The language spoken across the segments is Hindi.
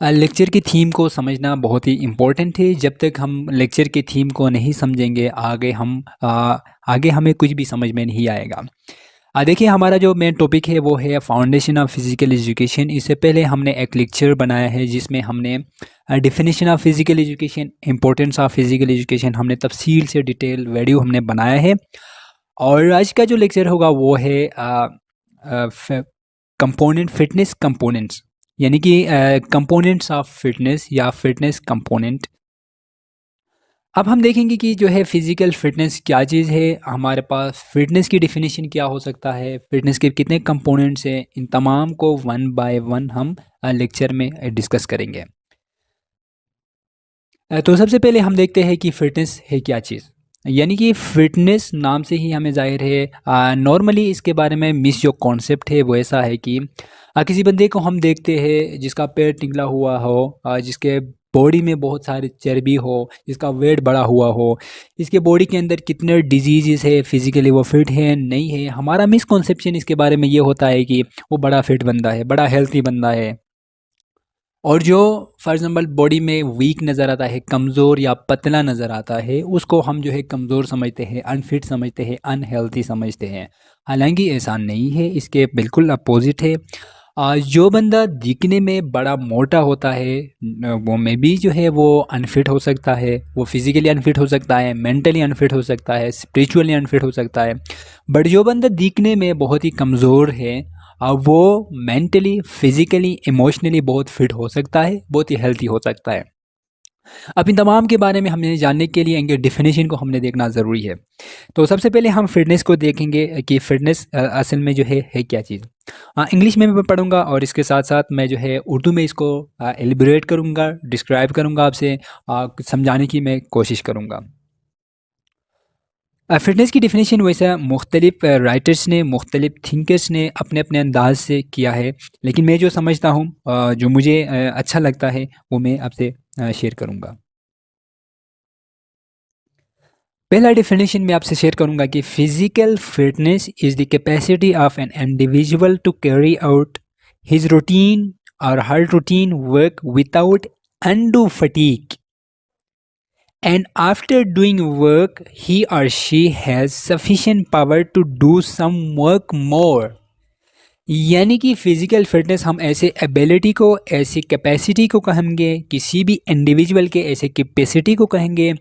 लेक्चर की थीम को समझना बहुत ही इम्पोर्टेंट है। जब तक हम लेक्चर की थीम को नहीं समझेंगे आगे हमें कुछ भी समझ में नहीं आएगा। देखिए, हमारा जो मेन टॉपिक है वो है फाउंडेशन ऑफ फिज़िकल एजुकेशन। इससे पहले हमने एक लेक्चर बनाया है जिसमें हमने definition of physical education, importance of physical education, हमने तफसील से डिटेल वीडियो हमने बनाया है। और आज का जो लेक्चर होगा वो है कंपोनेंट फिटनेस कंपोनेंट्स, यानी कि कंपोनेंट्स ऑफ फिटनेस या फिटनेस कंपोनेंट। अब हम देखेंगे कि जो है फिजिकल फिटनेस क्या चीज़ है, हमारे पास फिटनेस की डेफिनेशन क्या हो सकता है, फिटनेस के कितने कंपोनेंट्स हैं, इन तमाम को वन बाय वन हम लेक्चर में डिस्कस करेंगे। तो सबसे पहले हम देखते हैं कि फिटनेस है क्या चीज़। यानी कि फिटनेस नाम से ही हमें ज़ाहिर है, नॉर्मली इसके बारे में मिस जो कॉन्सेप्ट है वो ऐसा है कि किसी बंदे को हम देखते हैं जिसका पेट निकला हुआ हो, जिसके बॉडी में बहुत सारी चर्बी हो, जिसका वेट बढ़ा हुआ हो, इसके बॉडी के अंदर कितने डिजीज़ है, फिजिकली वो फिट है नहीं है। हमारा मिसकॉन्सेप्शन इसके बारे में ये होता है कि वो बड़ा फिट बंदा है, बड़ा हेल्थी बंदा है। और जो फॉर एग्ज़ाम्पल बॉडी में वीक नज़र आता है, कमज़ोर या पतला नज़र आता है, उसको हम जो है कमज़ोर समझते हैं, अनफिट समझते हैं, अनहेल्थी समझते हैं। हालांकि ऐसा नहीं है, इसके बिल्कुल अपोजिट है। जो बंदा दिखने में बड़ा मोटा होता है वो में भी जो है वो अनफिट हो सकता है, वो फिज़िकली अनफिट हो सकता है, मेंटली अनफिट हो सकता है, स्पिरिचुअली अनफिट हो सकता है। बट जो बंदा दिखने में बहुत ही कमज़ोर है, वो मेंटली, फिजिकली, इमोशनली बहुत फिट हो सकता है, बहुत ही हेल्थी हो सकता है। अब इन तमाम के बारे में हमें जानने के लिए इनके डेफिनेशन को हमने देखना ज़रूरी है। तो सबसे पहले हम फिटनेस को देखेंगे कि फिटनेस असल में जो है क्या चीज़। इंग्लिश में मैं पढ़ूंगा और इसके साथ साथ मैं जो है उर्दू में इसको एलिबरेट करूंगा, डिस्क्राइब करूंगा, आपसे समझाने की मैं कोशिश करूंगा। फ़िटनेस की डेफिनेशन वैसा मुख्तलिफ राइटर्स ने, मुख्तलिफ थिंकर्स ने अपने अपने अंदाज से किया है, लेकिन मैं जो समझता हूँ, जो मुझे अच्छा लगता है वो मैं आपसे शेयर करूँगा। पहला डेफिनेशन मैं आपसे शेयर करूँगा कि physical fitness is the capacity of an individual to carry out his routine और हर routine work without undue fatigue, and after doing work he or she has sufficient power to do some work more। यानी कि फिजिकल फिटनेस हम ऐसे एबिलिटी को, ऐसी कैपेसिटी को कहेंगे, किसी भी इंडिविजुअल के ऐसे कैपेसिटी को कहेंगे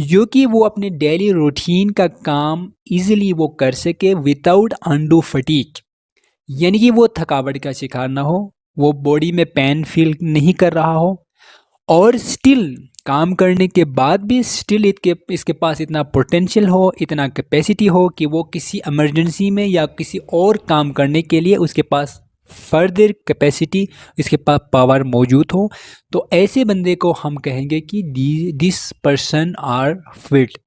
जो कि वो अपने डेली रूटीन का काम इजीली वो कर सके विदाउट अनडू फटीक। यानी कि वो थकावट का शिकार ना हो, वो बॉडी में पेन फील नहीं कर रहा हो, और स्टिल काम करने के बाद भी स्टिल इसके पास इतना पोटेंशियल हो, इतना कैपेसिटी हो कि वो किसी इमरजेंसी में या किसी और काम करने के लिए उसके पास फर्दर कैपेसिटी, इसके पास पावर मौजूद हो। तो ऐसे बंदे को हम कहेंगे कि दिस पर्सन आर फिट।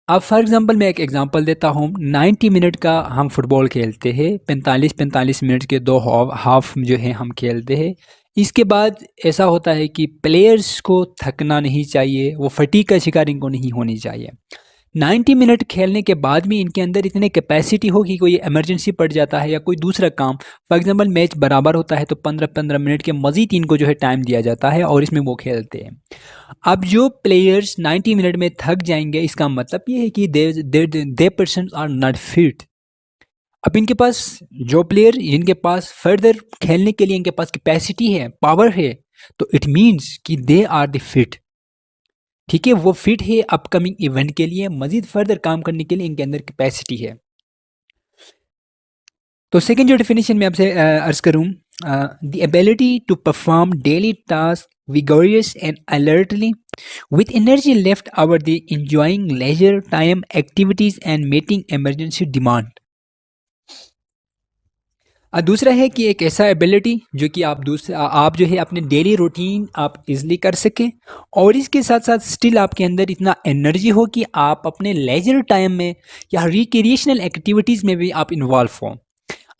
अब फॉर एग्जांपल मैं एक एग्जांपल देता हूँ। 90 मिनट का हम फुटबॉल खेलते हैं, 45-45 मिनट के दो हाफ जो है हम खेलते हैं। इसके बाद ऐसा होता है कि प्लेयर्स को थकना नहीं चाहिए, वो फटीग का शिकार इनको नहीं होनी चाहिए। 90 मिनट खेलने के बाद भी इनके अंदर इतने कैपेसिटी हो कि कोई इमरजेंसी पड़ जाता है या कोई दूसरा काम, फॉर एग्जांपल मैच बराबर होता है तो 15-15 मिनट के मज़ीद इनको जो है टाइम दिया जाता है और इसमें वो खेलते हैं। अब जो प्लेयर्स 90 मिनट में थक जाएंगे, इसका मतलब ये है कि दे पर्सन आर नॉट फिट। अब इनके पास जो प्लेयर, इनके पास फर्दर खेलने के लिए इनके पास कैपेसिटी है, पावर है, तो इट मीन्स कि दे आर द फिट। ठीक है, वो फिट है अपकमिंग इवेंट के लिए, मजीद फर्दर काम करने के लिए इनके अंदर कैपेसिटी है। तो सेकंड जो डेफिनेशन मैं आपसे अर्ज करूं, the ability to perform daily task vigorous and alertly with energy left over the enjoying leisure time activities and meeting emergency demand। दूसरा है कि एक ऐसा एबिलिटी जो कि आप जो है अपने डेली रूटीन आप इजली कर सकें, और इसके साथ साथ स्टिल आपके अंदर इतना एनर्जी हो कि आप अपने लेजर टाइम में या रिक्रिएशनल एक्टिविटीज़ में भी आप इन्वॉल्व हों।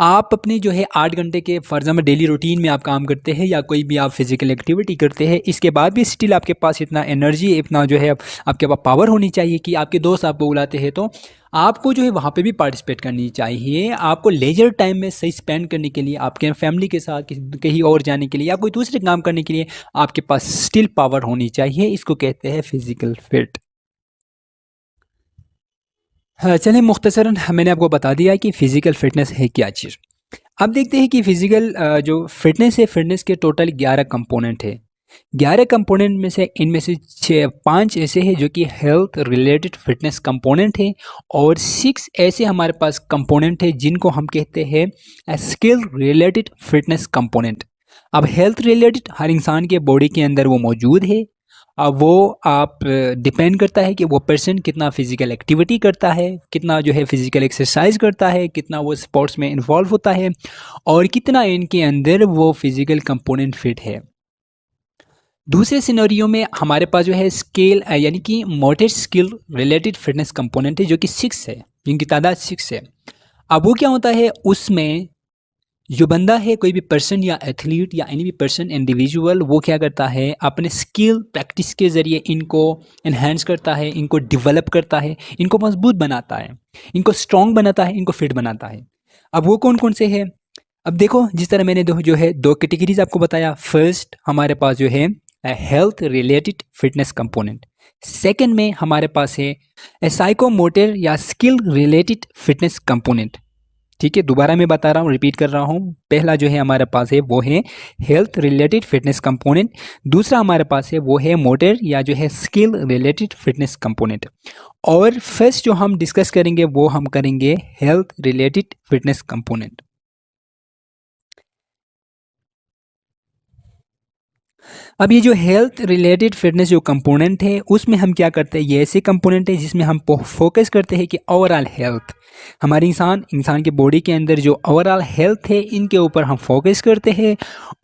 आप अपने जो है 8 घंटे के फॉर एग्जाम्पल डेली रूटीन में आप काम करते हैं या कोई भी आप फिजिकल एक्टिविटी करते हैं, इसके बाद भी स्टिल आपके पास इतना एनर्जी, इतना जो है आपके पास पावर होनी चाहिए कि आपके दोस्त आपको बुलाते हैं तो आपको जो है वहाँ पे भी पार्टिसिपेट करनी चाहिए। आपको लेजर टाइम में सही स्पेंड करने के लिए, आपके फैमिली के साथ कहीं और जाने के लिए या कोई दूसरे काम करने के लिए आपके पास स्टिल पावर होनी चाहिए। इसको कहते हैं फिजिकल फिट। हाँ, चलिए मुख्तसरन मैंने आपको बता दिया कि फ़िज़िकल फ़िटनेस है क्या चीज़। अब देखते हैं कि फ़िज़िकल जो फ़िटनेस है, फ़िटनेस के टोटल 11 कंपोनेंट है। 11 कंपोनेंट में से इनमें से 5 ऐसे हैं जो कि हेल्थ रिलेटेड फ़िटनेस कंपोनेंट है और 6 ऐसे हमारे पास कंपोनेंट है जिनको हम कहते हैं स्किल रिलेटेड फ़िटनेस कंपोनेंट। अब हेल्थ रिलेटेड हर इंसान के बॉडी के अंदर वो मौजूद है। अब वो आप डिपेंड करता है कि वो पर्सन कितना फिजिकल एक्टिविटी करता है, कितना जो है फिजिकल एक्सरसाइज करता है, कितना वो स्पोर्ट्स में इन्वॉल्व होता है और कितना इनके अंदर वो फिजिकल कंपोनेंट फिट है। दूसरे सिनेरियो में हमारे पास जो है स्किल यानी कि motor skill related fitness component है जो कि 6 है, जिनकी तादाद 6 है। अब वो क्या होता है, उसमें जो बंदा है, कोई भी पर्सन या एथलीट या एनी भी पर्सन इंडिविजुअल, वो क्या करता है अपने स्किल प्रैक्टिस के ज़रिए इनको एनहेंस करता है, इनको डेवलप करता है, इनको मजबूत बनाता है, इनको स्ट्रॉन्ग बनाता है, इनको फिट बनाता है। अब वो कौन कौन से हैं? अब देखो, जिस तरह मैंने जो है 2 कैटेगरीज आपको बताया। फर्स्ट हमारे पास जो है health related fitness component. Second में हमारे पास है साइकोमोटर या स्किल रिलेटेड फिटनेस कंपोनेंट। ठीक है, दोबारा मैं बता रहा हूँ, रिपीट कर रहा हूँ। पहला जो है हमारे पास है वो है हेल्थ रिलेटेड फिटनेस कंपोनेंट। दूसरा हमारे पास है वो है मोटर या जो है स्किल रिलेटेड फिटनेस कंपोनेंट। और फर्स्ट जो हम डिस्कस करेंगे वो हम करेंगे हेल्थ रिलेटेड फिटनेस कंपोनेंट। अब ये जो हेल्थ रिलेटेड फिटनेस जो कंपोनेंट है उसमें हम क्या करते हैं, ये ऐसे कंपोनेंट है जिसमें हम फोकस करते हैं कि ओवरऑल हेल्थ, हमारे इंसान के बॉडी के अंदर जो ओवरऑल हेल्थ है इनके ऊपर हम फोकस करते हैं।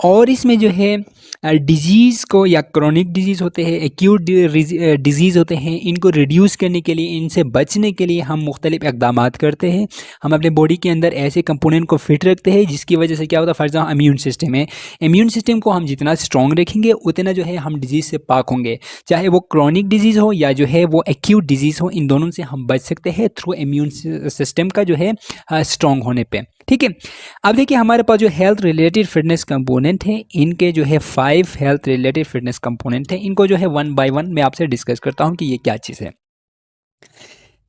और इसमें जो है डिजीज़ को, या क्रोनिक डिजीज़ होते हैं, एक्यूट डिजीज़ होते हैं, इनको रिड्यूस करने के लिए, इनसे बचने के लिए हम मुख्तलिफ इक़दाम करते हैं। हम अपने बॉडी के अंदर ऐसे कंपोनेंट को फिट रखते हैं जिसकी वजह से क्या होता है, फॉर एग्जाम्पल इम्यून सिस्टम है, इम्यून सिस्टम को हम जितना स्ट्रॉन्ग रखेंगे उतना जो है हम डिजीज़ से पाक होंगे। चाहे वो क्रोनिक डिजीज़ हो या जो है वो एक्यूट डिजीज़ हो, इन दोनों से हम बच सकते हैं थ्रू इम्यून सिस्टम का जो है स्ट्रॉन्ग होने पे। ठीक है, अब देखिए हमारे पास जो हेल्थ रिलेटेड फिटनेस कंपोनेंट है, इनके जो है 5 हेल्थ रिलेटेड फिटनेस कंपोनेंट है। इनको जो है 1 बाय 1 मैं आपसे डिस्कस करता हूँ कि ये क्या चीज़ है।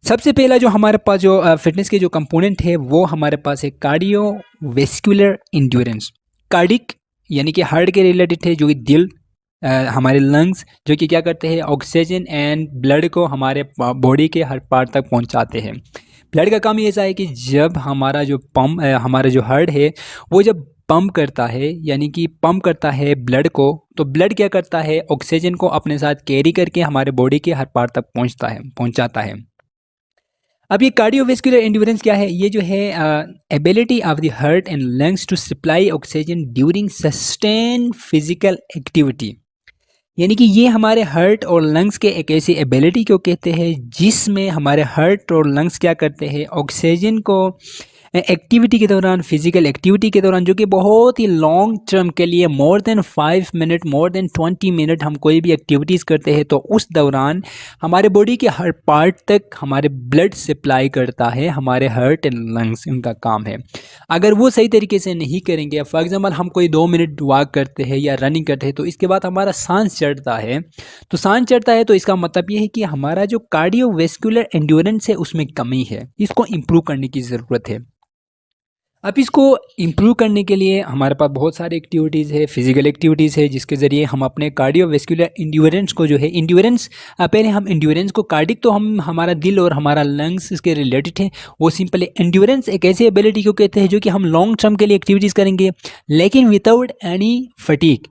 सबसे पहला जो हमारे पास जो फिटनेस के जो कंपोनेंट है वो हमारे पास है कार्डियोवैस्कुलर इंड्योरेंस। कार्डिक यानी कि हार्ट के रिलेटेड है, जो कि दिल, हमारे लंग्स जो कि क्या करते हैं, ऑक्सीजन एंड ब्लड को हमारे बॉडी के हर पार्ट तक पहुंचाते हैं। ब्लड का काम ये ऐसा है कि जब हमारा जो हमारा जो हार्ट है वो जब पंप करता है, यानी कि पंप करता है ब्लड को, तो ब्लड क्या करता है, ऑक्सीजन को अपने साथ कैरी करके हमारे बॉडी के हर पार्ट तक पहुंचाता है। अब ये कार्डियोवैस्कुलर एंड्योरेंस क्या है, ये जो है ability of the heart and lungs to supply oxygen during sustain physical activity. यानी कि ये हमारे हार्ट और लंग्स के एक ऐसी एबिलिटी को कहते हैं जिसमें हमारे हार्ट और लंग्स क्या करते हैं, ऑक्सीजन को एक्टिविटी के दौरान, फिजिकल एक्टिविटी के दौरान, जो कि बहुत ही लॉन्ग टर्म के लिए more than 5 minute, more than 20 minute हम कोई भी एक्टिविटीज़ करते हैं तो उस दौरान हमारे बॉडी के हर पार्ट तक हमारे ब्लड सप्लाई करता है हमारे हार्ट एंड लंग्स, उनका काम है। अगर वो सही तरीके से नहीं करेंगे, फॉर एग्जाम्पल हम कोई 2 मिनट वॉक करते हैं या रनिंग करते हैं तो इसके बाद हमारा सांस चढ़ता है, तो इसका मतलब ये है कि हमारा जो कार्डियोवैस्कुलर एंड्योरेंस है उसमें कमी है, इसको इम्प्रूव करने की ज़रूरत है। अब इसको इम्प्रूव करने के लिए हमारे पास बहुत सारी एक्टिविटीज़ है, फिजिकल एक्टिविटीज़ है, जिसके ज़रिए हम अपने कार्डियोवैस्कुलर इंड्योरेंस को जो है, इंड्योरेंस पहले हम इंड्योरेंस को, कार्डिक तो हम हमारा दिल और हमारा लंग्स इसके रिलेटेड है, वो सिंपल है। इंड्योरेंस एक ऐसी एबिलिटी को कहते हैं जो कि हम लॉन्ग टर्म के लिए एक्टिविटीज़ करेंगे लेकिन विदाउट एनी फटीक,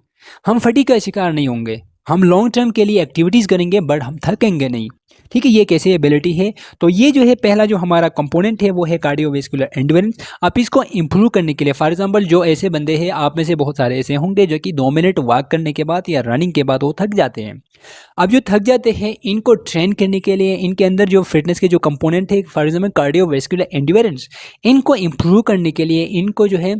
हम फटीक का शिकार नहीं होंगे। हम लॉन्ग टर्म के लिए एक्टिविटीज़ करेंगे बट हम थकेंगे नहीं। ठीक है, ये कैसे एबिलिटी है? तो ये जो है पहला जो हमारा कंपोनेंट है वो है कार्डियोवैस्कुलर एंड्योरेंस। आप इसको इंप्रूव करने के लिए, फॉर एग्जांपल जो ऐसे बंदे हैं, आप में से बहुत सारे ऐसे होंगे जो कि 2 मिनट वॉक करने के बाद या रनिंग के बाद वो थक जाते हैं। अब जो थक जाते हैं इनको ट्रेन करने के लिए, इनके अंदर जो फिटनेस के जो कंपोनेंट है, फॉर एग्जाम्पल कार्डियोवैस्कुलर एंड्योरेंस, इनको इंप्रूव करने के लिए, इनको जो है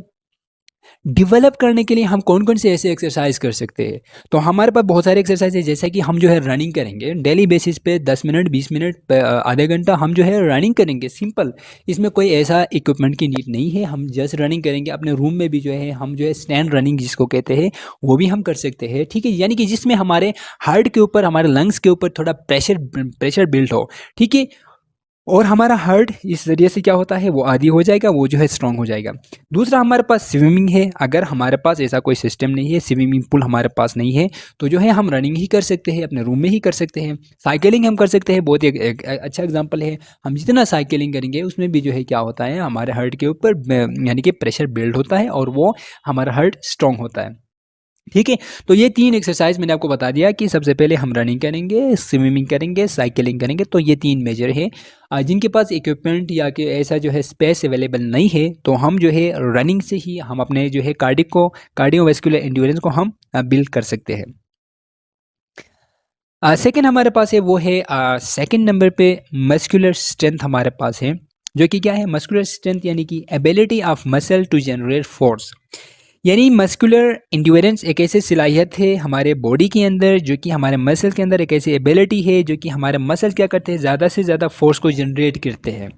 डेवलप करने के लिए हम कौन कौन से ऐसे एक्सरसाइज कर सकते हैं? तो हमारे पास बहुत सारे एक्सरसाइज है, जैसे कि हम जो है रनिंग करेंगे डेली बेसिस पे 10 मिनट 20 मिनट आधे घंटा हम जो है रनिंग करेंगे सिंपल। इसमें कोई ऐसा इक्विपमेंट की नीड नहीं है, हम जस्ट रनिंग करेंगे अपने रूम में भी जो है, हम जो है स्टैंड रनिंग जिसको कहते हैं वो भी हम कर सकते हैं। ठीक है, यानी कि जिसमें हमारे हार्ट के ऊपर, हमारे लंग्स के ऊपर थोड़ा प्रेशर बिल्ड हो। ठीक है, और हमारा हार्ट इस ज़रिए से क्या होता है, वो आदी हो जाएगा, वो जो है स्ट्रांग हो जाएगा। दूसरा हमारे पास स्विमिंग है। अगर हमारे पास ऐसा कोई सिस्टम नहीं है, स्विमिंग पूल हमारे पास नहीं है, तो जो है हम रनिंग ही कर सकते हैं, अपने रूम में ही कर सकते हैं। साइकिलिंग हम कर सकते हैं, बहुत एक अच्छा एग्जांपल है। हम जितना साइकिलिंग करेंगे उसमें भी जो है क्या होता है, हमारे हार्ट के ऊपर यानी कि प्रेशर बिल्ड होता है और वो हमारा हार्ट स्ट्रांग होता है। ठीक है, तो ये 3 एक्सरसाइज मैंने आपको बता दिया कि सबसे पहले हम रनिंग करेंगे, स्विमिंग करेंगे, साइकिलिंग करेंगे। तो ये 3 मेजर है। जिनके पास इक्विपमेंट या कि ऐसा जो है स्पेस अवेलेबल नहीं है, तो हम जो है रनिंग से ही हम अपने जो है कार्डियोवैस्कुलर एंड्योरेंस को हम बिल्ड कर सकते हैं। सेकंड हमारे पास है वो है सेकंड नंबर पे मस्कुलर स्ट्रेंथ हमारे पास है, जो कि क्या है, मस्कुलर स्ट्रेंथ यानी कि ability of muscle to generate force. यानी मस्कुलर इंड्योरेंस एक ऐसी सलाहियत है हमारे बॉडी के अंदर, जो कि हमारे मसल के अंदर एक ऐसी एबिलिटी है जो कि हमारे मसल क्या करते हैं, ज़्यादा से ज़्यादा फोर्स को जनरेट करते हैं।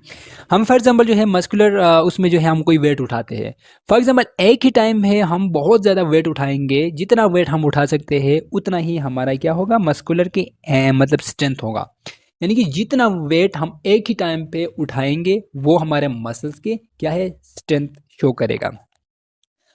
हम फॉर एग्जांपल जो है मस्कुलर उसमें जो है हम कोई वेट उठाते हैं। फॉर एग्जांपल एक ही टाइम में हम बहुत ज़्यादा वेट उठाएंगे, जितना वेट हम उठा सकते हैं उतना ही हमारा क्या होगा, मस्कुलर की मतलब स्ट्रेंथ होगा। यानी कि जितना वेट हम एक ही टाइम पे उठाएंगे वो हमारे मसल्स के क्या है, स्ट्रेंथ शो करेगा।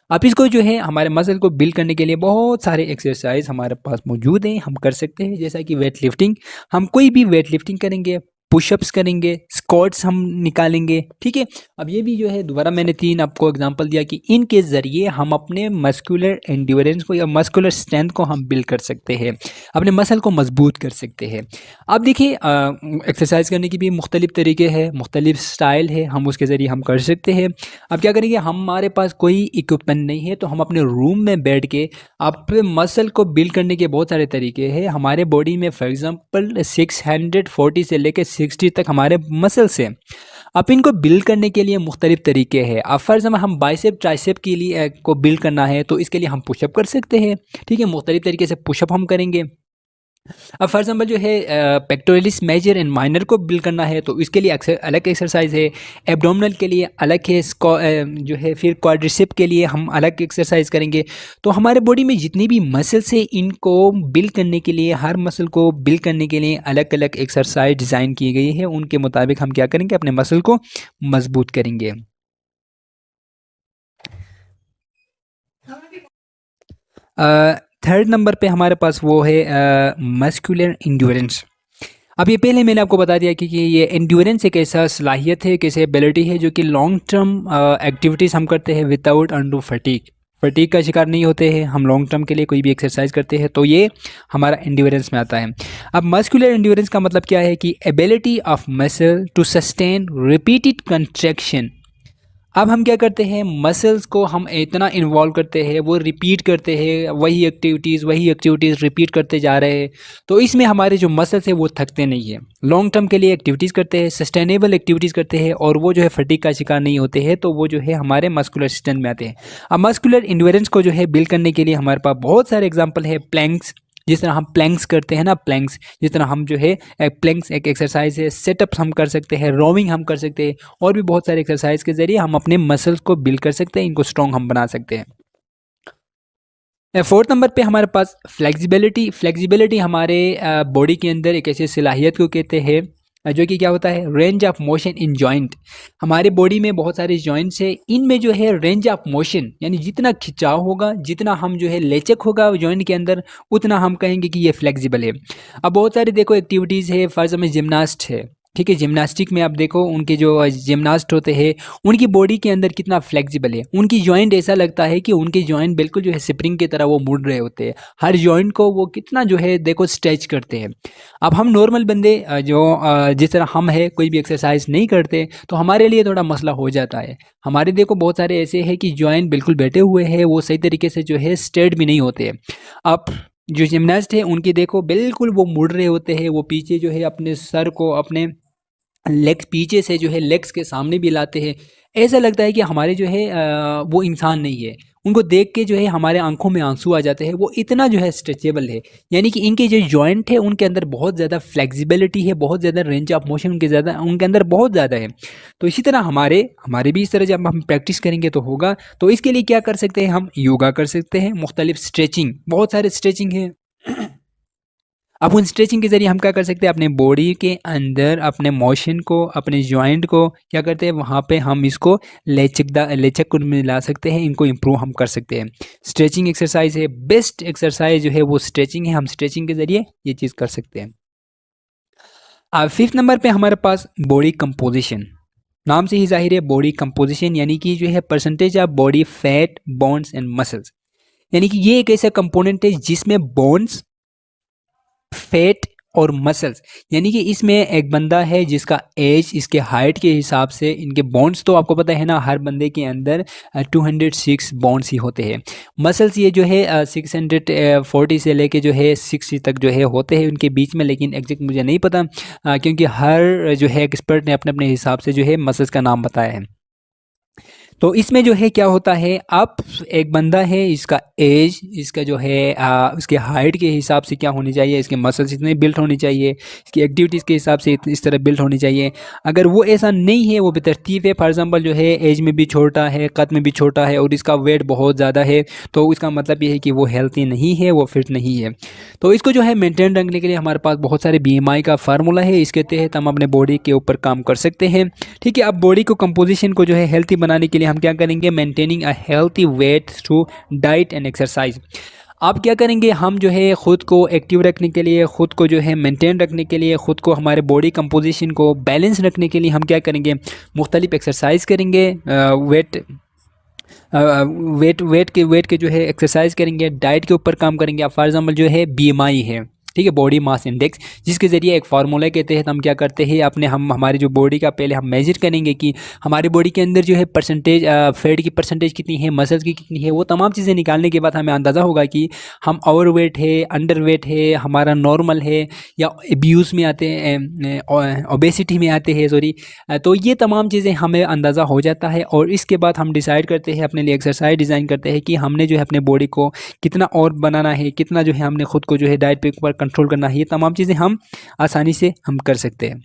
आप इसको जो है हमारे मसल को बिल्ड करने के लिए बहुत सारे एक्सरसाइज हमारे पास मौजूद हैं, हम कर सकते हैं। जैसा कि वेट लिफ्टिंग, हम कोई भी वेट लिफ्टिंग करेंगे, पुशअप्स करेंगे, स्क्वाट्स हम निकालेंगे। ठीक है, अब ये भी जो है दोबारा मैंने 3 आपको एग्जांपल दिया कि इनके ज़रिए हम अपने मस्कुलर एंड्योरेंस को या मस्कुलर स्ट्रेंथ को हम बिल्ड कर सकते हैं, अपने मसल को मजबूत कर सकते हैं। अब देखिए एक्सरसाइज करने की भी मुख्तलिफ तरीके हैं, मुख्तलिफ स्टाइल है, हम उसके ज़रिए हम कर सकते हैं। अब क्या करेंगे, हमारे पास कोई इक्विपमेंट नहीं है तो हम अपने रूम में बैठ के अपने मसल को बिल्ड करने के बहुत सारे तरीके हैं हमारे बॉडी में। फॉर एग्जांपल 640 से लेकर 60 तक हमारे मसल्स हैं। अब इनको बिल्ड करने के लिए मुख्तलिफ तरीके हैं। अब फॉर एग्जाम्पल हम बाइसेप ट्राइसेप के लिए को बिल्ड करना है तो इसके लिए हम पुशअप कर सकते हैं। ठीक है, मुख्तलिफ तरीके से पुशअप हम करेंगे। अब फॉर एग्जाम्पल जो है पेक्टोरलिस मेजर एंड माइनर को बिल्ड करना है तो इसके लिए अलग एक्सरसाइज है। एब्डोमिनल के लिए अलग है, जो है फिर क्वाड्रिसेप के लिए हम अलग एक्सरसाइज करेंगे। तो हमारे बॉडी में जितनी भी मसल्स है इनको बिल्ड करने के लिए, हर मसल को बिल्ड करने के लिए अलग अलग एक्सरसाइज डिज़ाइन की गई है। उनके मुताबिक हम क्या करेंगे, अपने मसल को मजबूत करेंगे। थर्ड नंबर पे हमारे पास वो है मस्कुलर इंड्योरेंस। अब ये पहले मैंने आपको बता दिया कि ये एंड्योरेंस एक ऐसा सलाहियत है, कैसे एबिलिटी है जो कि लॉन्ग टर्म एक्टिविटीज़ हम करते हैं विदाउट अंडू फटीक। फटीक का शिकार नहीं होते हैं हम लॉन्ग टर्म के लिए कोई भी एक्सरसाइज करते हैं, तो ये हमारा एंड्योरेंस में आता है। अब मस्कुलर एंड्योरेंस का मतलब क्या है कि ability of muscle to sustain repeated contraction. अब हम क्या करते हैं, मसल्स को हम इतना इन्वॉल्व करते हैं, वो रिपीट करते हैं, वही एक्टिविटीज़ रिपीट करते जा रहे हैं। तो इसमें हमारे जो मसल्स हैं वो थकते नहीं हैं, लॉन्ग टर्म के लिए एक्टिविटीज़ करते हैं, सस्टेनेबल एक्टिविटीज़ करते हैं और वो जो है फटीग का शिकार नहीं होते हैं। तो वो जो है हमारे मस्कुलर सिस्टम में आते हैं। अब मस्कुलर इंड्योरेंस को जो है बिल्ड करने के लिए हमारे पास बहुत सारे एग्जाम्पल है। प्लैंक्स, जिस तरह हम प्लैंक्स करते हैं ना, प्लैंक्स जिस तरह हम जो है प्लैंक्स एक एक्सरसाइज है। सेटअप्स हम कर सकते हैं, रोविंग हम कर सकते हैं और भी बहुत सारे एक्सरसाइज के जरिए हम अपने मसल्स को बिल्ड कर सकते हैं, इनको स्ट्रॉन्ग हम बना सकते हैं। फोर्थ नंबर पे हमारे पास फ्लेक्सिबिलिटी। फ्लेक्सिबिलिटी हमारे बॉडी के अंदर एक ऐसी सलाहियत को कहते हैं जो कि क्या होता है, range of motion in joint. हमारे बॉडी में बहुत सारे जॉइंट्स है, इनमें जो है रेंज ऑफ मोशन यानी जितना खिंचाव होगा, जितना हम जो है लेचक होगा जॉइंट के अंदर, उतना हम कहेंगे कि ये फ्लेक्सिबल है। अब बहुत सारे देखो एक्टिविटीज़ है, फर्ज में जिमनास्ट है। ठीक है, जिम्नास्टिक में आप देखो उनके जो जिम्नास्ट होते हैं उनकी बॉडी के अंदर कितना फ्लेक्सिबल है, उनकी जॉइंट ऐसा लगता है कि उनके जॉइंट बिल्कुल जो है स्प्रिंग की तरह वो मुड़ रहे होते हैं, हर जॉइंट को वो कितना जो है देखो स्ट्रेच करते हैं। अब हम नॉर्मल बंदे जिस तरह हम है कोई भी एक्सरसाइज नहीं करते तो हमारे लिए थोड़ा मसला हो जाता है। हमारे देखो बहुत सारे ऐसे हैं कि जॉइंट बिल्कुल बैठे हुए हैं, वो सही तरीके से जो है स्ट्रेट भी नहीं होते हैं। अब जो जिमनास्ट है उनके देखो बिल्कुल वो मुड़ रहे होते हैं, वो पीछे जो है अपने सर को अपने लेग्स पीछे से जो है लेग्स के सामने भी लाते हैं। ऐसा लगता है कि हमारे जो है वो इंसान नहीं है, उनको देख के जो है हमारे आंखों में आंसू आ जाते हैं, वो इतना जो है स्ट्रेचेबल है। यानी कि इनके जो जॉइंट है उनके अंदर बहुत ज़्यादा फ्लेक्सिबिलिटी है, बहुत ज़्यादा रेंज ऑफ मोशन उनके अंदर बहुत ज़्यादा है। तो इसी तरह हमारे हमारे भी इस तरह जब हम प्रैक्टिस करेंगे तो होगा। तो इसके लिए क्या कर सकते हैं, हम योगा कर सकते हैं, मुख्तलिफ स्ट्रेचिंग, बहुत सारे स्ट्रेचिंग है। अब उन स्ट्रेचिंग के ज़रिए हम क्या कर सकते हैं, अपने बॉडी के अंदर अपने मोशन को, अपने जॉइंट को क्या करते हैं, वहाँ पे हम इसको लचक में ला सकते हैं, इनको इम्प्रूव हम कर सकते हैं। स्ट्रेचिंग एक्सरसाइज है, बेस्ट एक्सरसाइज जो है वो स्ट्रेचिंग है, हम स्ट्रेचिंग के ज़रिए ये चीज़ कर सकते हैं। अब 5th नंबर पे हमारे पास बॉडी कंपोजिशन, नाम से ही जाहिर है बॉडी कंपोजिशन यानी कि जो है percentage of body fat, bones and muscles. यानी कि ये एक ऐसा कंपोनेंट है जिसमें बोन्स, फैट और मसल्स, यानी कि इसमें एक बंदा है जिसका एज, इसके हाइट के हिसाब से, इनके बोन्स तो आपको पता है ना हर बंदे के अंदर 206 बोन्स ही होते हैं। मसल्स ये जो है 640 से लेके जो है 60 तक जो है होते हैं उनके बीच में, लेकिन एग्जैक्ट मुझे नहीं पता क्योंकि हर जो है एक्सपर्ट ने अपने अपने हिसाब से जो है मसल्स का नाम बताया है। तो इसमें जो है क्या होता है, आप एक बंदा है, इसका एज, इसका जो है उसके हाइट के हिसाब से क्या होनी चाहिए, इसके मसल्स इतने बिल्ट होनी चाहिए, इसकी एक्टिविटीज़ के हिसाब से इस तरह बिल्ट होनी चाहिए। अगर वो ऐसा नहीं है, वो बेतरतीब है, फॉर एग्जांपल जो है एज में भी छोटा है, कद में भी छोटा है और इसका वेट बहुत ज़्यादा है, तो इसका मतलब ये है कि वो हेल्थी नहीं है, वो फिट नहीं है। तो इसको जो है मेंटेन रखने के लिए हमारे पास बहुत सारे BMI का फार्मूला है, इसके तहत हम अपने बॉडी के ऊपर काम कर सकते हैं। ठीक है, अब बॉडी को कंपोजिशन को जो है हेल्थी बनाने के लिए हम क्या करेंगे, maintaining a healthy wait through diet and exercise. आप क्या करेंगे, हम जो है ख़ुद को एक्टिव रखने के लिए, ख़ुद को जो है मेंटेन रखने के लिए, ख़ुद को हमारे बॉडी कंपोजिशन को बैलेंस रखने के लिए हम क्या करेंगे, मुख्तलिफ एक्सरसाइज करेंगे, वेट के जो है एक्सरसाइज करेंगे, डाइट के ऊपर काम करेंगे। अब फॉर एग्जांपल जो है BMI है, ठीक है, बॉडी मास इंडेक्स, जिसके ज़रिए एक फार्मूला के तहत हम क्या करते हैं, अपने हम हमारी जो बॉडी का पहले हम मेजर करेंगे कि हमारी बॉडी के अंदर जो है परसेंटेज, फैट की परसेंटेज कितनी है, मसल्स की कितनी है, वो तमाम चीज़ें निकालने के बाद हमें अंदाज़ा होगा कि हम ओवरवेट है, अंडरवेट है, हमारा नॉर्मल है या एब्यूज़ में आते हैं, ओबेसिटी में आते हैं, सॉरी। तो ये तमाम चीज़ें हमें अंदाज़ा हो जाता है और इसके बाद हम डिसाइड करते हैं, अपने लिए एक्सरसाइज डिज़ाइन करते हैं कि हमने जो है अपने बॉडी को कितना और बनाना है, कितना जो है हमने खुद को जो है डाइट पे ऊपर कंट्रोल करना है। ये तमाम चीज़ें हम आसानी से हम कर सकते हैं।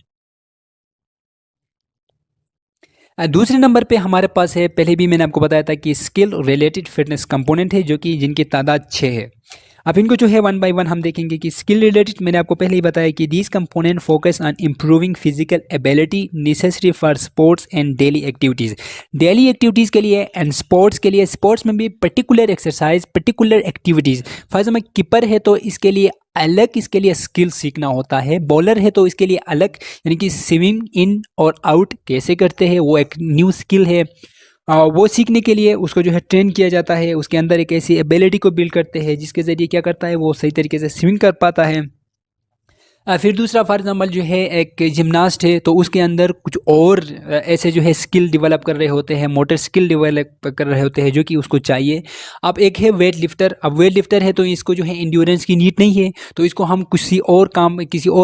दूसरे नंबर पे हमारे पास है, पहले भी मैंने आपको बताया था कि स्किल रिलेटेड फिटनेस कंपोनेंट है, जो कि जिनकी तादाद 6 है। अब इनको जो है वन बाय वन हम देखेंगे कि स्किल रिलेटेड मैंने आपको पहले ही बताया कि these component focus on improving physical ability necessary for sports and daily activities. Daily activities के लिए एंड स्पोर्ट्स के लिए, स्पोर्ट्स में भी particular exercise, particular activities. For example keeper है तो इसके लिए अलग, इसके लिए स्किल सीखना होता है। बॉलर है तो इसके लिए अलग, यानी कि स्विंग इन और आउट कैसे करते हैं वो एक न्यू स्किल है। वो सीखने के लिए उसको जो है ट्रेन किया जाता है, उसके अंदर एक ऐसी एबिलिटी को बिल्ड करते हैं जिसके ज़रिए क्या करता है, वो सही तरीके से स्विंग कर पाता है। फिर दूसरा फॉर एग्जांपल जो है एक जिम्नास्ट है तो उसके अंदर कुछ और ऐसे जो है स्किल डेवलप कर रहे होते हैं, मोटर स्किल डेवलप कर रहे होते हैं जो कि उसको चाहिए। अब एक है वेट लिफ्टर। अब वेट लिफ्टर है तो इसको जो है इंड्योरेंस की नीड नहीं है, तो इसको हम किसी और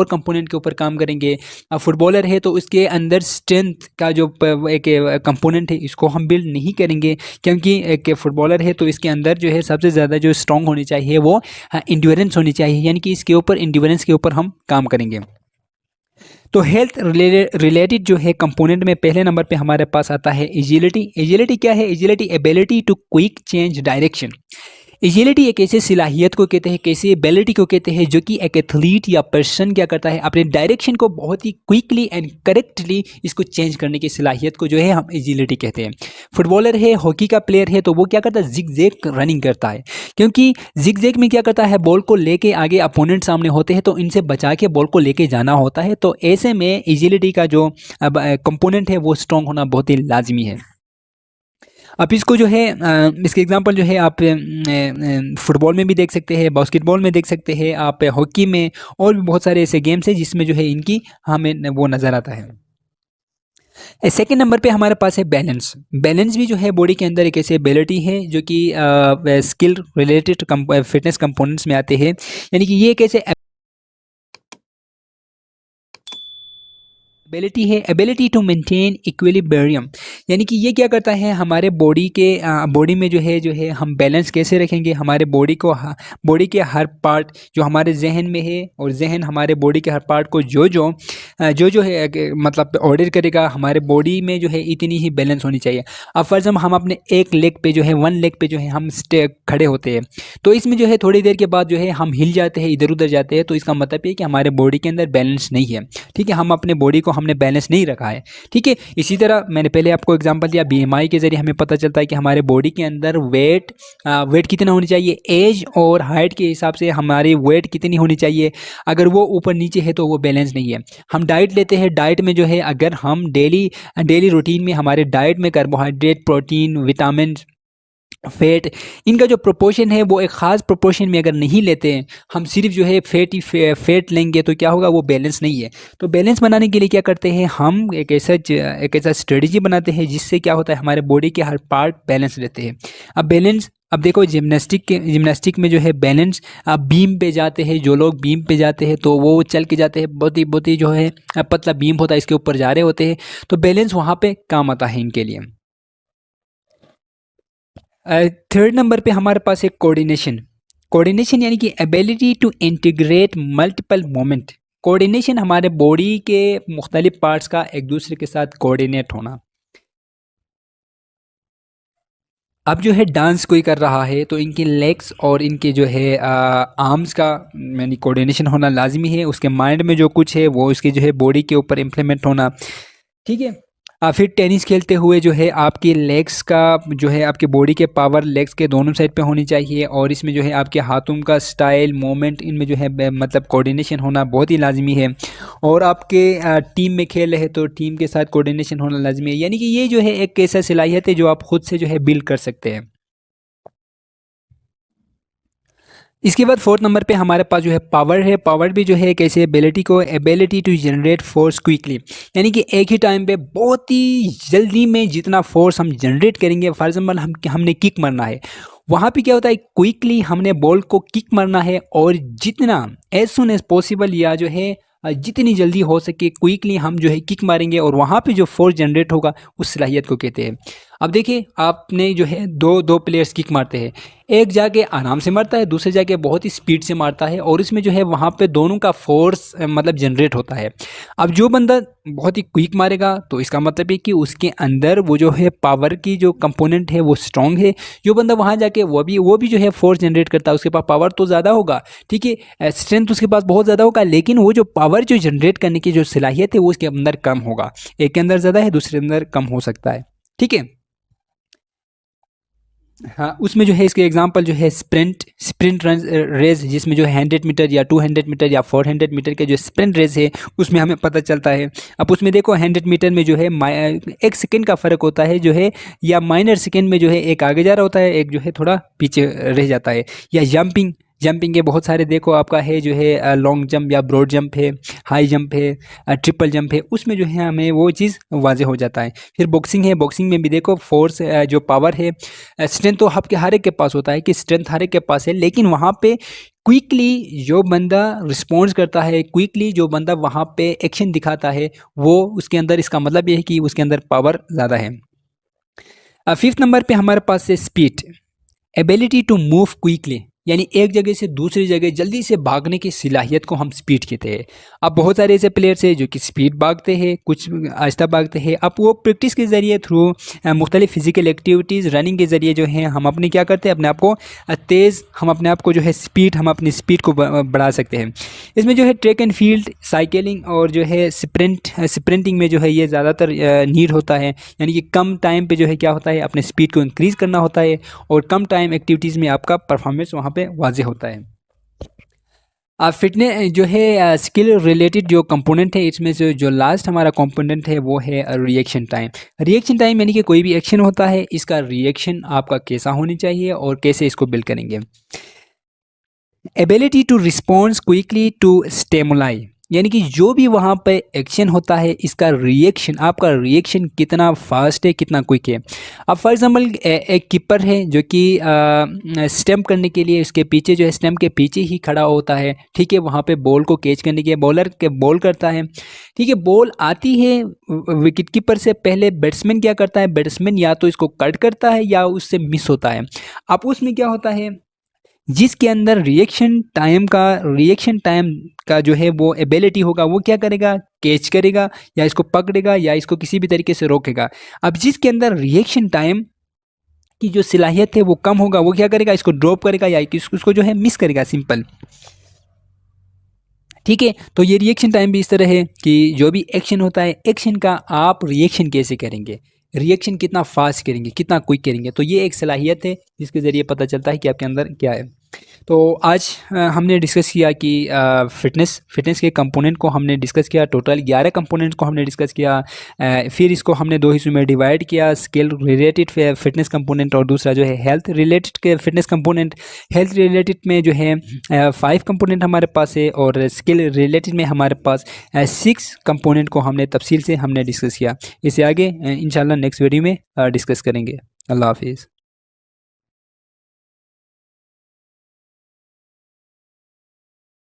कंपोनेंट के ऊपर काम करेंगे। अब फुटबॉलर है तो उसके अंदर स्ट्रेंथ का जो एक कंपोनेंट है इसको हम बिल्ड नहीं करेंगे, क्योंकि एक फुटबॉलर है तो इसके अंदर जो है सबसे ज़्यादा जो स्ट्रॉन्ग होनी चाहिए वो इंड्योरेंस होनी चाहिए, यानी कि इसके ऊपर इंड्योरेंस के ऊपर हम काम करेंगे। तो हेल्थ रिलेटेड जो है कंपोनेंट में पहले नंबर पे हमारे पास आता है एजिलिटी। एजिलिटी क्या है? Agility ability to quick change direction. Agility एक ऐसी सलाहियत को कहते हैं, कैसी एबिलिटी को कहते हैं जो कि एक एथलीट या पर्सन क्या करता है, अपने डायरेक्शन को बहुत ही क्विकली एंड करेक्टली इसको चेंज करने की सलाहियत को जो है हम एजिलिटी कहते हैं। फुटबॉलर है, हॉकी का प्लेयर है, तो वो क्या करता है, जिग जैग रनिंग करता है, क्योंकि जिग जैग में क्या करता है, बॉल को लेके आगे अपोनेंट सामने होते हैं तो इनसे बचा के बॉल को लेके जाना होता है। तो ऐसे में एजिलिटी का जो कंपोनेंट है वो स्ट्रॉन्ग होना बहुत ही लाजमी है। अब इसको जो है इसके एग्जांपल जो है आप फुटबॉल में भी देख सकते हैं, बास्केटबॉल में देख सकते हैं, आप हॉकी में, और भी बहुत सारे ऐसे गेम्स हैं जिसमें जो है इनकी हमें वो नज़र आता है। सेकेंड नंबर पे हमारे पास है बैलेंस। बैलेंस भी जो है बॉडी के अंदर एक ऐसी एबिलिटी है जो कि स्किल रिलेटेड फिटनेस कंपोनेंट्स में आते हैं, यानी कि ये एक ऐसे एबिलिटी है, एबिलिटी टू मेंटेन इक्विलिब्रियम, यानी कि ये क्या करता है, हमारे बॉडी में जो है हम बैलेंस कैसे रखेंगे, हमारे बॉडी के हर पार्ट जो हमारे जहन में है, और जहन हमारे बॉडी के हर पार्ट को जो है मतलब ऑर्डर करेगा, हमारे बॉडी में जो है इतनी ही बैलेंस होनी चाहिए। अब फर्ज हम अपने एक लेग पे जो है, वन लेग पे जो है हम खड़े होते हैं, तो इसमें जो है थोड़ी देर के बाद जो है हम हिल जाते हैं, इधर उधर जाते हैं, तो इसका मतलब ये कि हमारे बॉडी के अंदर बैलेंस नहीं है। ठीक है, हम अपने बॉडी को हमने बैलेंस नहीं रखा है। ठीक है, इसी तरह मैंने पहले आपको एग्जांपल दिया, बीएमआई के जरिए हमें पता चलता है कि हमारे बॉडी के अंदर वेट कितना होनी चाहिए, एज और हाइट के हिसाब से हमारी वेट कितनी होनी चाहिए। अगर वो ऊपर नीचे है तो वो बैलेंस नहीं है। हम डाइट लेते हैं, डाइट में जो है अगर हम डेली रूटीन में हमारे डाइट में कार्बोहाइड्रेट, प्रोटीन, विटामिन, फैट, इनका जो प्रोपोर्शन है वो एक ख़ास प्रोपोर्शन में अगर नहीं लेते हैं, हम सिर्फ जो है फैट लेंगे, तो क्या होगा, वो बैलेंस नहीं है। तो बैलेंस बनाने के लिए क्या करते हैं, हम एक ऐसा स्ट्रेटजी बनाते हैं जिससे क्या होता है, हमारे बॉडी के हर पार्ट बैलेंस रहते हैं। अब देखो जिम्नास्टिक में जो है बैलेंस, अब बीम पे जाते हैं, जो लोग बीम पे जाते हैं तो वो चल के जाते हैं, बहुत ही जो है पतला बीम होता है, इसके ऊपर जा रहे होते हैं, तो बैलेंस वहाँ पे काम आता है इनके लिए। थर्ड नंबर पे हमारे पास है कोऑर्डिनेशन। कोऑर्डिनेशन यानी कि ability to integrate multiple moment. Coordination हमारे बॉडी के मुख्तलिफ पार्ट्स का एक दूसरे के साथ कोऑर्डिनेट होना। अब जो है डांस कोई कर रहा है तो इनके लेग्स और इनके जो है आर्म्स का यानी कोऑर्डिनेशन होना लाजमी है। उसके माइंड में जो कुछ है वो उसके जो है बॉडी के ऊपर इम्प्लीमेंट होना। ठीक है, फिर टेनिस खेलते हुए जो है आपकी लेग्स का जो है आपके बॉडी के पावर लेग्स के दोनों साइड पे होनी चाहिए, और इसमें जो है आपके हाथों का स्टाइल, मूवमेंट, इनमें जो है मतलब कोऑर्डिनेशन होना बहुत ही लाजमी है। और आपके टीम में खेल रहे तो टीम के साथ कोऑर्डिनेशन होना लाजमी है, यानी कि ये जो है एक ऐसा सलाहियत है जो आप खुद से जो है बिल्ड कर सकते हैं। इसके बाद फोर्थ नंबर पे हमारे पास जो है पावर है। पावर भी जो है एक ऐसी ability to generate force quickly, यानी कि एक ही टाइम पे बहुत ही जल्दी में जितना फोर्स हम जनरेट करेंगे, फॉर एग्जाम्पल हमने किक मारना है, वहाँ पे क्या होता है, क्विकली हमने बॉल को किक मारना है, और जितना एज सुन एज पॉसिबल या जो है जितनी जल्दी हो सके क्विकली हम जो है किक मारेंगे, और वहाँ पे जो फोर्स जनरेट होगा उस सलाहियत को कहते हैं। अब देखिए, आपने जो है दो प्लेयर्स किक मारते हैं, एक जाके आराम से मारता है, दूसरे जाके बहुत ही स्पीड से मारता है, और इसमें जो है वहाँ पे दोनों का फोर्स मतलब जनरेट होता है। अब जो बंदा बहुत ही क्विक मारेगा तो इसका मतलब है कि उसके अंदर वो जो है पावर की जो कंपोनेंट है वो स्ट्रांग है। जो बंदा वहाँ जाके वो भी जो है फोर्स जनरेट करता है, उसके पास पावर तो ज़्यादा होगा, ठीक है, स्ट्रेंथ उसके पास बहुत ज़्यादा होगा, लेकिन वो जो पावर जो जनरेट करने की जो सलाहियत है वो उसके अंदर कम होगा। एक के अंदर ज़्यादा है, दूसरे अंदर कम हो सकता है। ठीक है, हाँ, उसमें जो है इसके एग्जांपल जो है स्प्रिंट रन रेस, जिसमें जो है 100 मीटर या 200 मीटर या 400 मीटर के जो स्प्रिंट रेस है उसमें हमें पता चलता है। अब उसमें देखो 100 मीटर में जो है एक सेकंड का फ़र्क होता है जो है, या माइनर सेकंड में जो है एक आगे जा रहा होता है, एक जो है थोड़ा पीछे रह जाता है। या जंपिंग के बहुत सारे देखो आपका है जो है लॉन्ग जंप या ब्रॉड जंप है, हाई जंप है, ट्रिपल जंप है, उसमें जो है हमें वो चीज़ वाजे हो जाता है। फिर बॉक्सिंग है, बॉक्सिंग में भी देखो फोर्स जो पावर है, स्ट्रेंथ तो आपके हर एक के पास होता है कि स्ट्रेंथ हर एक के पास है, लेकिन वहाँ पे क्विकली जो बंदा रिस्पॉन्स करता है, क्विकली जो बंदा वहाँ पे एक्शन दिखाता है, वो उसके अंदर, इसका मतलब ये है कि उसके अंदर पावर ज़्यादा है। फिफ्थ नंबर पे हमारे पास है speed, ability to move quickly. यानी एक जगह से दूसरी जगह जल्दी से भागने की सलाहियत को हम स्पीड कहते हैं। अब बहुत सारे ऐसे प्लेयर्स हैं जो कि स्पीड भागते हैं, कुछ आहिस्ता भागते हैं। अब वो प्रैक्टिस के ज़रिए थ्रू मुख्तलिफ फिजिकल एक्टिविटीज़ रनिंग के ज़रिए जो है हम अपने क्या करते हैं, अपने आप को तेज़, हम अपने आप को जो है स्पीड, हम अपनी स्पीड को बढ़ा सकते हैं। इसमें जो है ट्रैक एंड फील्ड, साइकिलिंग और जो है स्प्रिंटिंग में जो है ये ज़्यादातर नीड होता है। यानी कि कम टाइम पे जो है क्या होता है, अपने स्पीड को इंक्रीज़ करना होता है और कम टाइम एक्टिविटीज़ में आपका परफॉर्मेंस वहाँ पे वाज़ेह होता है। फिटनेस जो है स्किल रिलेटेड जो कंपोनेंट है, इसमें से जो लास्ट हमारा कंपोनेंट है वो है रिएक्शन टाइम। रिएक्शन टाइम यानी कि कोई भी एक्शन होता है, इसका रिएक्शन आपका कैसा होनी चाहिए और कैसे इसको बिल्ड करेंगे। Ability to response quickly to stimuli, यानी कि जो भी वहाँ पे एक्शन होता है, इसका रिएक्शन, आपका रिएक्शन कितना फास्ट है, कितना क्विक है। अब फॉर एग्जांपल एक कीपर है जो कि स्टंप करने के लिए उसके पीछे जो है, स्टंप के पीछे ही खड़ा होता है, ठीक है, वहाँ पे बॉल को कैच करने के बॉलर के बॉल करता है, ठीक है, बॉल आती है विकेट कीपर से पहले, बैट्समैन क्या करता है, बैट्समैन या तो इसको कट करता है या उससे मिस होता है। अब उसमें क्या होता है, जिसके अंदर रिएक्शन टाइम का जो है वो एबिलिटी होगा, वो क्या करेगा, कैच करेगा या इसको पकड़ेगा या इसको किसी भी तरीके से रोकेगा। अब जिसके अंदर रिएक्शन टाइम की जो सलाहियत है वो कम होगा, वो क्या करेगा, इसको ड्रॉप करेगा या इसको जो है मिस करेगा, सिंपल, ठीक है। तो ये रिएक्शन टाइम भी इस तरह है कि जो भी एक्शन होता है, एक्शन का आप रिएक्शन कैसे करेंगे, रिएक्शन कितना फास्ट करेंगे, कितना क्विक करेंगे, तो ये एक सलाहियत है जिसके ज़रिए पता चलता है कि आपके अंदर क्या है। तो आज हमने डिस्कस किया कि फिटनेस के कंपोनेंट को हमने डिस्कस किया, टोटल 11 कंपोनेंट को हमने डिस्कस किया। फिर इसको हमने दो हिस्सों में डिवाइड किया, स्किल रिलेटेड फिटनेस कंपोनेंट और दूसरा जो है हेल्थ रिलेटेड के फिटनेस कंपोनेंट। हेल्थ रिलेटेड में जो है 5 कंपोनेंट हमारे पास है और स्किल रिलेटेड में हमारे पास 6 कंपोनेंट को हमने तफसील से हमने डिस्कस किया। इससे आगे इंशाल्लाह नेक्स्ट वीडियो में डिस्कस करेंगे। अल्लाह हाफिज़।